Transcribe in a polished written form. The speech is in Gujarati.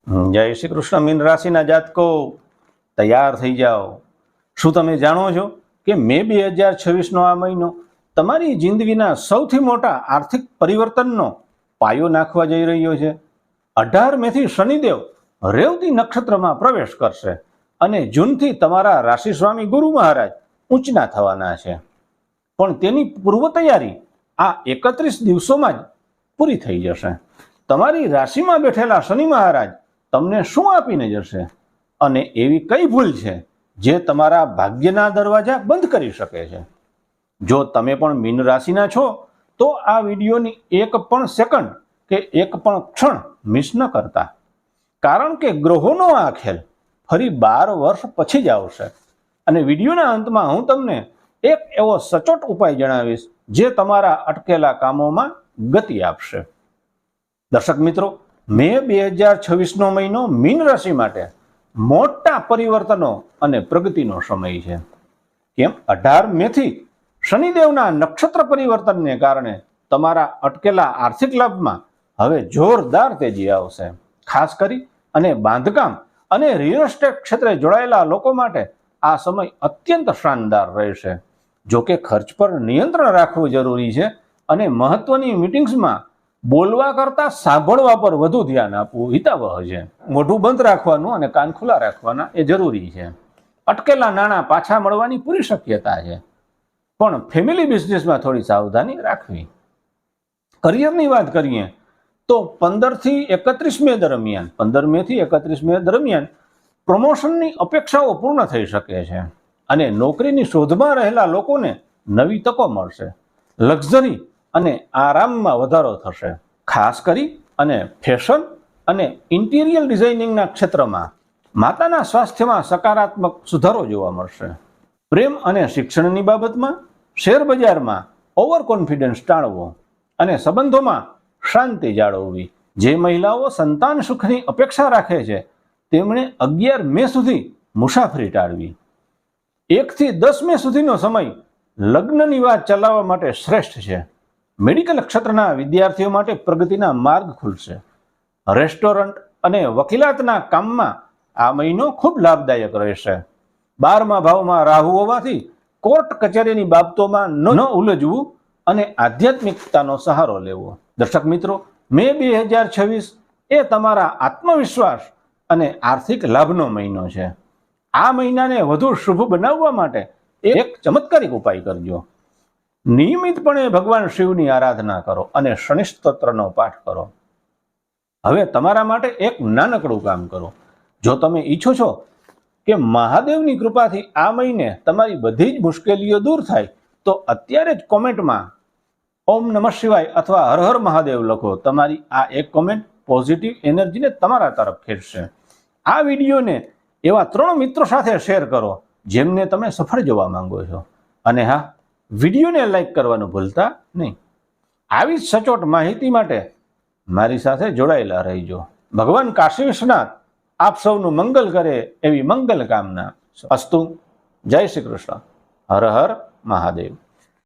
જય શ્રી કૃષ્ણ. મીન રાશિના જાતકો તૈયાર થઈ જાઓ. શું તમે જાણો છો કે મે 2026નો આ મહિનો તમારી જિંદગીના સૌથી મોટા આર્થિક પરિવર્તનનો પાયો નાખવા જઈ રહ્યો છે? 18 મેથી શનિદેવ રેવતી નક્ષત્રમાં પ્રવેશ કરશે અને જૂનથી તમારા રાશિ સ્વામી ગુરુ મહારાજ ઊંચના થવાના છે. પણ તેની પૂર્વ તૈયારી આ 31 દિવસોમાં જ પૂરી થઈ જશે. તમારી રાશિમાં બેઠેલા શનિ મહારાજ તમને શું આપીને જશે અને એવી કઈ ભૂલ છે જે તમારા ભાગ્યના દરવાજા બંધ કરી શકે છે? જો તમે પણ મીન રાશિના છો તો આ વિડીયોની એક પણ સેકન્ડ કે એક પણ ક્ષણ મિસ ન કરતા, કારણ કે ગ્રહોનો આ ખેલ ફરી 12 વર્ષ પછી જ આવશે. અને વિડીયોના અંતમાં હું તમને એક એવો સચોટ ઉપાય જણાવીશ જે તમારા અટકેલા કામોમાં ગતિ આપશે. દર્શક મિત્રો, મે 2026નો મહિનો મીન રાશિ માટે મોટા પરિવર્તનો અને પ્રગતિનો સમય છે. કેમ? 18 મેથી શનિદેવના નક્ષત્ર પરિવર્તનને કારણે તમારા અટકેલા આર્થિક લાભમાં હવે જોરદાર તેજી આવશે. ખાસ કરી અને બાંધકામ અને રિયલ એસ્ટેટ ક્ષેત્રે જોડાયેલા લોકો માટે આ સમય અત્યંત શાનદાર રહેશે. જોકે ખર્ચ પર નિયંત્રણ રાખવું જરૂરી છે અને મહત્વની મીટિંગ્સમાં બોલવા કરતાં સાંભળવા પર વધુ ધ્યાન આપવું હિતાવહ છે. મોઢું બંધ રાખવાનું અને કાન ખુલ્લા રાખવાના એ જરૂરી છે. અટકેલા નાણાં પાછા મળવાની પૂરી શક્યતા છે, પણ ફેમિલી બિઝનેસમાં થોડી સાવધાની રાખવી. કરિયરની વાત કરીએ તો 15 થી 31 મે દરમિયાન 15 મે થી 31 મે દરમિયાન પ્રમોશનની અપેક્ષાઓ પૂર્ણ થઈ શકે છે અને નોકરીની શોધમાં રહેલા લોકોને નવી તકો મળશે. લક્ઝરી અને આરામમાં વધારો થશે. ખાસ કરી અને ફેશન અને ઇન્ટિરિયર ડિઝાઇનિંગના ક્ષેત્રમાં માતાના સ્વાસ્થ્યમાં સકારાત્મક સુધારો જોવા મળશે. પ્રેમ અને શિક્ષણની બાબતમાં શેર બજારમાં ઓવર કોન્ફિડન્સ ટાળવો અને સંબંધોમાં શાંતિ જાળવવી. જે મહિલાઓ સંતાન સુખની અપેક્ષા રાખે છે તેમણે 11 મે સુધી મુસાફરી ટાળવી. 1 થી 10 મે સુધીનો સમય લગ્નની વાત ચલાવવા માટે શ્રેષ્ઠ છે. મેડિકલ ક્ષેત્રના વિદ્યાર્થીઓ માટે પ્રગતિના માર્ગ ખુલશે. રેસ્ટોરન્ટ અને વકીલાતના કામમાં આ મહિનો ખૂબ લાભદાયક રહેશે. 12મા ભાવમાં રાહુ હોવાથી કોર્ટ કચેરીની બાબતોમાં ન ઉલઝવું અને આધ્યાત્મિકતાનો સહારો લેવો. દર્શક મિત્રો, મે 2026 એ તમારા આત્મવિશ્વાસ અને આર્થિક લાભનો મહિનો છે. આ મહિનાને વધુ શુભ બનાવવા માટે એક ચમત્કારિક ઉપાય કરજો. નિયમિતપણે ભગવાન શિવની આરાધના કરો અને શનિ સ્તોત્રનો પાઠ કરો. હવે તમારા માટે એક નાનકડું કામ કરો. જો તમે ઈચ્છો છો કે મહાદેવની કૃપાથી આ મહિને તમારી બધી જ મુશ્કેલીઓ દૂર થાય તો અત્યારે જ કોમેન્ટમાં ઓમ નમઃ શિવાય અથવા હર હર મહાદેવ લખો. તમારી આ એક કોમેન્ટ પોઝિટિવ એનર્જીને તમારા તરફ ખેંચશે. આ વિડીયોને એવા 3 મિત્રો સાથે શેર કરો જેમને તમે સફળ જોવા માંગો છો. અને હા, વિડીયોને લાઈક કરવાનું ભૂલતા નહીં. આવી જ સચોટ માહિતી માટે મારી સાથે જોડાયેલા રહીજો. ભગવાન કાશી વિશ્વનાથ આપ સૌનું મંગલ કરે એવી મંગલ કામના. અસ્તુ. જય શ્રી કૃષ્ણ. હર હર મહાદેવ.